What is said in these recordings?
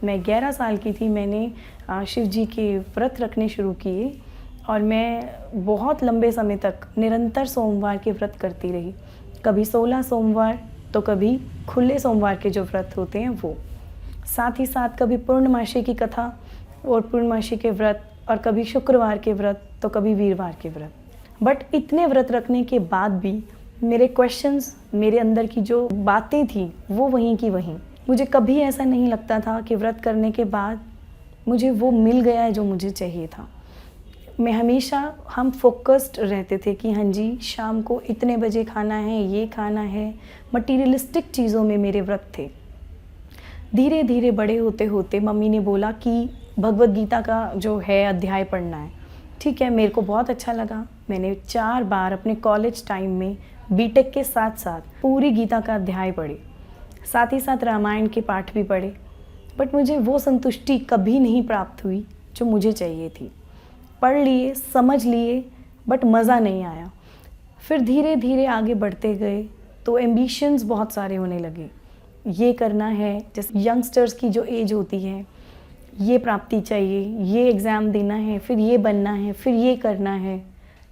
मैं 11 साल की थी, मैंने शिव जी के व्रत रखने शुरू किए और मैं बहुत लंबे समय तक निरंतर सोमवार के व्रत करती रही। कभी 16 सोमवार तो कभी खुले सोमवार के जो व्रत होते हैं वो, साथ ही साथ कभी पूर्णमासी की कथा और पूर्णमासी के व्रत, और कभी शुक्रवार के व्रत तो कभी वीरवार के व्रत। बट इतने व्रत रखने के बाद भी मेरे क्वेश्चंस, मेरे अंदर की जो बातें थी वो वहीं की वहीं। मुझे कभी ऐसा नहीं लगता था कि व्रत करने के बाद मुझे वो मिल गया है जो मुझे चाहिए था। मैं हमेशा हम फोकस्ड रहते थे कि हाँ जी, शाम को इतने बजे खाना है, ये खाना है, मटीरियलिस्टिक चीज़ों में मेरे व्रत थे। धीरे धीरे बड़े होते होते मम्मी ने बोला कि भगवद गीता का जो है अध्याय पढ़ना है। ठीक है, मेरे को बहुत अच्छा लगा। मैंने 4 बार अपने कॉलेज टाइम में बीटेक के साथ साथ पूरी गीता का अध्याय पढ़े, साथ ही साथ रामायण के पाठ भी पढ़े। बट मुझे वो संतुष्टि कभी नहीं प्राप्त हुई जो मुझे चाहिए थी। पढ़ लिए, समझ लिए, बट मज़ा नहीं आया। फिर धीरे धीरे आगे बढ़ते गए तो एम्बिशंस बहुत सारे होने लगे। ये करना है, जैसे यंगस्टर्स की जो एज होती है, ये प्राप्ति चाहिए, ये एग्ज़ाम देना है, फिर ये बनना है, फिर ये करना है।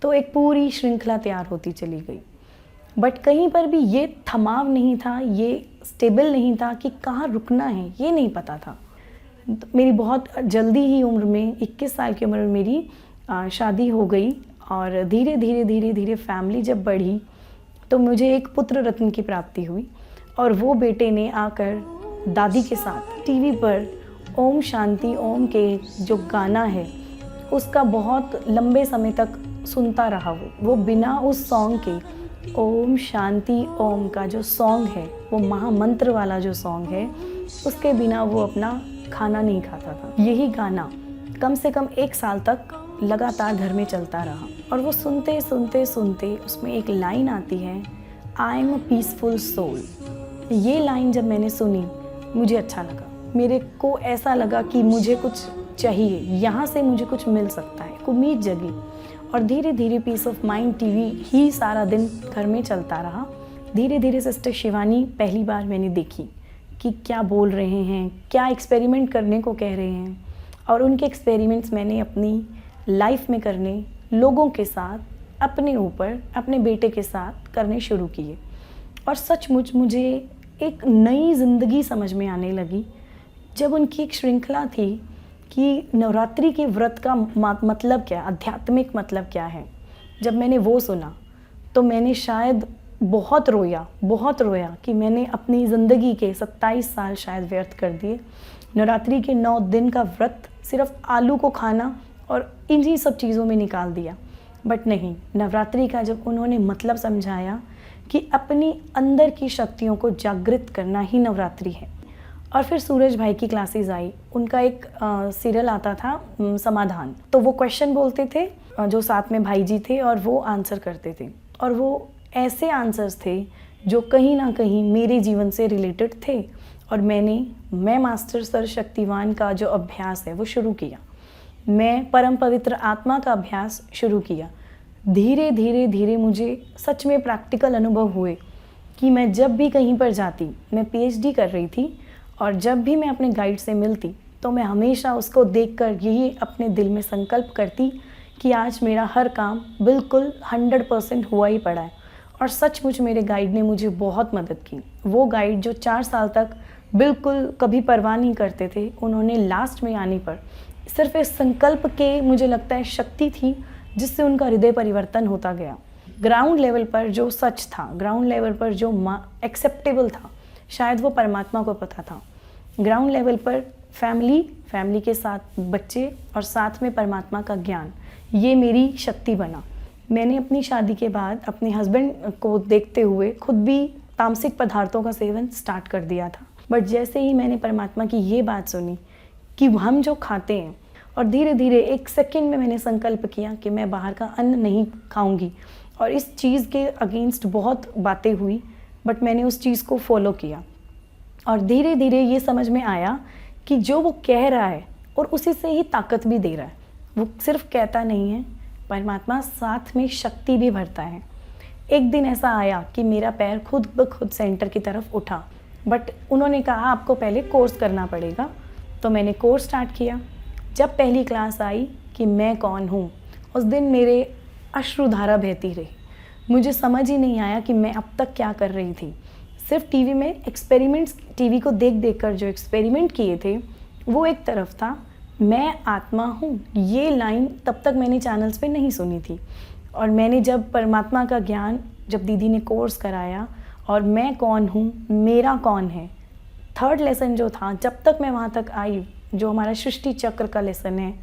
तो एक पूरी श्रृंखला तैयार होती चली गई। बट कहीं पर भी ये थमाव नहीं था, ये स्टेबल नहीं था कि कहाँ रुकना है, ये नहीं पता था। तो मेरी बहुत जल्दी ही उम्र में, 21 साल की उम्र में मेरी शादी हो गई और धीरे धीरे धीरे धीरे फैमिली जब बढ़ी तो मुझे एक पुत्र रत्न की प्राप्ति हुई। और वो बेटे ने आकर दादी के साथ टीवी पर ओम शांति ओम के जो गाना है उसका बहुत लंबे समय तक सुनता रहा। वो बिना उस सॉन्ग के, ओम शांति ओम का जो सॉन्ग है, वो महामंत्र वाला जो सॉन्ग है, उसके बिना वो अपना खाना नहीं खाता था। यही गाना कम से कम 1 साल तक लगातार घर में चलता रहा। और वो सुनते सुनते सुनते उसमें एक लाइन आती है, I am a peaceful soul. ये लाइन जब मैंने सुनी मुझे अच्छा लगा। मेरे को ऐसा लगा कि मुझे कुछ चाहिए, यहाँ से मुझे कुछ मिल सकता है। उम्मीद जगी और धीरे धीरे पीस ऑफ माइंड टीवी ही सारा दिन घर में चलता रहा। धीरे धीरे सिस्टर शिवानी पहली बार मैंने देखी कि क्या बोल रहे हैं, क्या एक्सपेरिमेंट करने को कह रहे हैं। और उनके एक्सपेरिमेंट्स मैंने अपनी लाइफ में करने, लोगों के साथ, अपने ऊपर, अपने बेटे के साथ करने शुरू किए। और सचमुच मुझे एक नई ज़िंदगी समझ में आने लगी जब उनकी एक श्रृंखला थी कि नवरात्रि के व्रत का मतलब क्या, आध्यात्मिक मतलब क्या है। जब मैंने वो सुना तो मैंने शायद बहुत रोया कि मैंने अपनी ज़िंदगी के 27 साल शायद व्यर्थ कर दिए। नवरात्रि के 9 दिन का व्रत सिर्फ आलू को खाना और इन्हीं सब चीज़ों में निकाल दिया। बट नहीं, नवरात्रि का जब उन्होंने मतलब समझाया कि अपनी अंदर की शक्तियों को जागृत करना ही नवरात्रि है। और फिर सूरज भाई की क्लासेस आई। उनका एक सीरियल आता था समाधान, तो वो क्वेश्चन बोलते थे, जो साथ में भाई जी थे और वो आंसर करते थे। और वो ऐसे आंसर्स थे जो कहीं ना कहीं मेरे जीवन से रिलेटेड थे। और मैं मास्टर सर्वशक्तिवान का जो अभ्यास है वो शुरू किया। मैं परम पवित्र आत्मा का अभ्यास शुरू किया। धीरे धीरे धीरे मुझे सच में प्रैक्टिकल अनुभव हुए कि मैं जब भी कहीं पर जाती, मैं पीएचडी कर रही थी, और जब भी मैं अपने गाइड से मिलती तो मैं हमेशा उसको देखकर यही अपने दिल में संकल्प करती कि आज मेरा हर काम बिल्कुल 100% हुआ ही पड़ा है। और सचमुच मेरे गाइड ने मुझे बहुत मदद की। वो गाइड जो 4 साल तक बिल्कुल कभी परवाह नहीं करते थे, उन्होंने लास्ट में आने पर सिर्फ इस संकल्प के, मुझे लगता है, शक्ति थी जिससे उनका हृदय परिवर्तन होता गया। ग्राउंड लेवल पर जो सच था, ग्राउंड लेवल पर जो एक्सेप्टेबल था, शायद वो परमात्मा को पता था। ग्राउंड लेवल पर फैमिली के साथ बच्चे और साथ में परमात्मा का ज्ञान, ये मेरी शक्ति बना। मैंने अपनी शादी के बाद अपने हस्बैंड को देखते हुए खुद भी तामसिक पदार्थों का सेवन स्टार्ट कर दिया था। बट जैसे ही मैंने परमात्मा की ये बात सुनी कि हम जो खाते हैं, और धीरे धीरे 1 सेकंड में मैंने संकल्प किया कि मैं बाहर का अन्न नहीं खाऊंगी। और इस चीज़ के अगेंस्ट बहुत बातें हुई, बट मैंने उस चीज़ को फॉलो किया। और धीरे धीरे ये समझ में आया कि जो वो कह रहा है और उसी से ही ताकत भी दे रहा है। वो सिर्फ कहता नहीं है, परमात्मा साथ में शक्ति भी भरता है। एक दिन ऐसा आया कि मेरा पैर खुद ब खुद सेंटर की तरफ उठा, बट उन्होंने कहा आपको पहले कोर्स करना पड़ेगा। तो मैंने कोर्स स्टार्ट किया। जब पहली क्लास आई कि मैं कौन हूँ, उस दिन मेरे अश्रुधारा बहती रही। मुझे समझ ही नहीं आया कि मैं अब तक क्या कर रही थी। सिर्फ टीवी में एक्सपेरिमेंट्स, टीवी को देख देख कर जो एक्सपेरिमेंट किए थे वो एक तरफ था, मैं आत्मा हूँ ये लाइन तब तक मैंने चैनल्स पे नहीं सुनी थी। और मैंने जब परमात्मा का ज्ञान, जब दीदी ने कोर्स कराया और मैं कौन हूँ, मेरा कौन है, थर्ड लेसन जो था, जब तक मैं वहाँ तक आई, जो हमारा सृष्टि चक्र का लेसन है,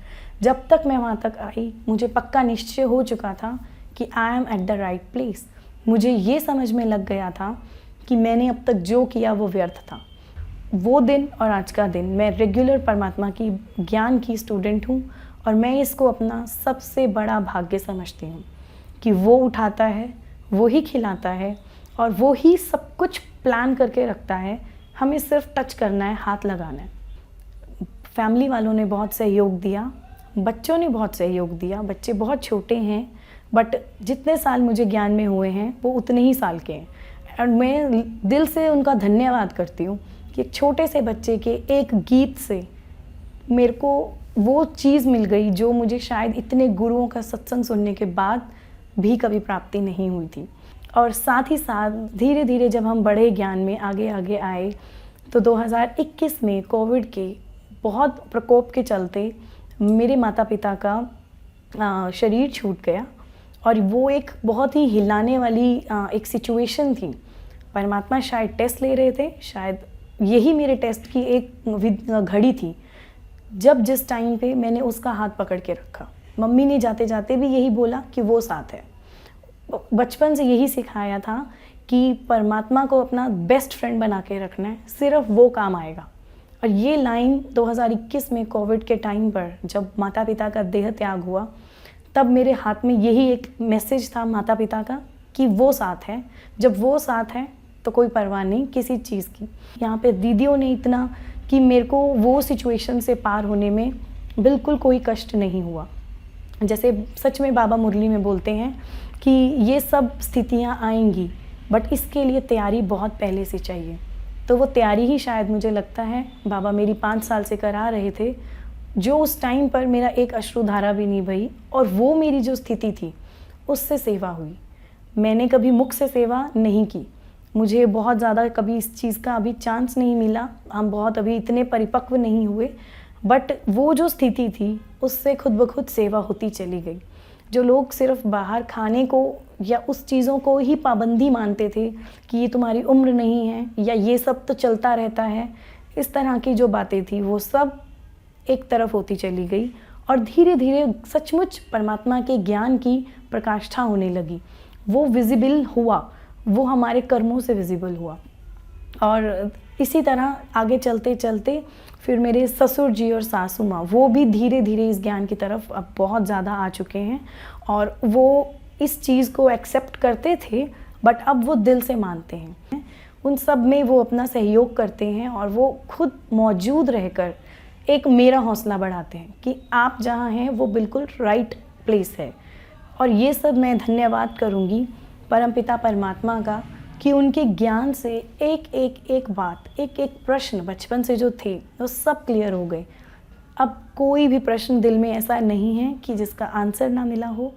जब तक मैं वहाँ तक आई मुझे पक्का निश्चय हो चुका था कि I am at the right place. मुझे ये समझ में लग गया था कि मैंने अब तक जो किया वो व्यर्थ था। वो दिन और आज का दिन मैं रेगुलर परमात्मा की ज्ञान की स्टूडेंट हूँ और मैं इसको अपना सबसे बड़ा भाग्य समझती हूँ कि वो उठाता है, वो ही खिलाता है और वो ही सब कुछ प्लान करके रखता है। हमें सिर्फ टच करना है, हाथ लगाना है। फैमिली वालों ने बहुत सहयोग दिया, बच्चों ने बहुत सहयोग दिया। बच्चे बहुत छोटे हैं बट जितने साल मुझे ज्ञान में हुए हैं वो उतने ही साल के हैं और मैं दिल से उनका धन्यवाद करती हूँ कि एक छोटे से बच्चे के एक गीत से मेरे को वो चीज़ मिल गई जो मुझे शायद इतने गुरुओं का सत्संग सुनने के बाद भी कभी प्राप्ति नहीं हुई थी। और साथ ही साथ धीरे धीरे जब हम बड़े ज्ञान में आगे आगे आए तो 2021 में कोविड के बहुत प्रकोप के चलते मेरे माता पिता का शरीर छूट गया और वो एक बहुत ही हिलाने वाली एक सिचुएशन थी। परमात्मा शायद टेस्ट ले रहे थे, शायद यही मेरे टेस्ट की एक घड़ी थी जब जिस टाइम पे मैंने उसका हाथ पकड़ के रखा। मम्मी ने जाते जाते भी यही बोला कि वो साथ है। बचपन से यही सिखाया था कि परमात्मा को अपना बेस्ट फ्रेंड बना के रखना है, सिर्फ वो काम आएगा। और ये लाइन 2021 में कोविड के टाइम पर जब माता पिता का देह त्याग हुआ तब मेरे हाथ में यही एक मैसेज था माता पिता का कि वो साथ है। जब वो साथ है तो कोई परवाह नहीं किसी चीज़ की। यहाँ पे दीदियों ने इतना कि मेरे को वो सिचुएशन से पार होने में बिल्कुल कोई कष्ट नहीं हुआ। जैसे सच में बाबा मुरली में बोलते हैं कि ये सब स्थितियाँ आएंगी बट इसके लिए तैयारी बहुत पहले से चाहिए। तो वो तैयारी ही शायद मुझे लगता है बाबा मेरी 5 साल से करा रहे थे, जो उस टाइम पर मेरा एक अश्रुधारा भी नहीं बही और वो मेरी जो स्थिति थी उससे सेवा हुई। मैंने कभी मुख से सेवा नहीं की, मुझे बहुत ज़्यादा कभी इस चीज़ का अभी चांस नहीं मिला, हम बहुत अभी इतने परिपक्व नहीं हुए, बट वो जो स्थिति थी उससे खुद ब खुद सेवा होती चली गई। जो लोग सिर्फ बाहर खाने को या उस चीज़ों को ही पाबंदी मानते थे कि ये तुम्हारी उम्र नहीं है या ये सब तो चलता रहता है, इस तरह की जो बातें थी वो सब एक तरफ होती चली गई और धीरे धीरे सचमुच परमात्मा के ज्ञान की प्रकाष्ठा होने लगी। वो विजिबल हुआ, वो हमारे कर्मों से विजिबल हुआ। और इसी तरह आगे चलते चलते फिर मेरे ससुर जी और सासू माँ वो भी धीरे धीरे इस ज्ञान की तरफ अब बहुत ज़्यादा आ चुके हैं और वो इस चीज़ को एक्सेप्ट करते थे बट अब वो दिल से मानते हैं। उन सब में वो अपना सहयोग करते हैं और वो खुद मौजूद रहकर एक मेरा हौसला बढ़ाते हैं कि आप जहाँ हैं वो बिल्कुल राइट प्लेस है। और ये सब मैं धन्यवाद करूँगी परमपिता परमात्मा का कि उनके ज्ञान से एक बात, एक प्रश्न बचपन से जो थे वो सब क्लियर हो गए। अब कोई भी प्रश्न दिल में ऐसा नहीं है कि जिसका आंसर ना मिला हो।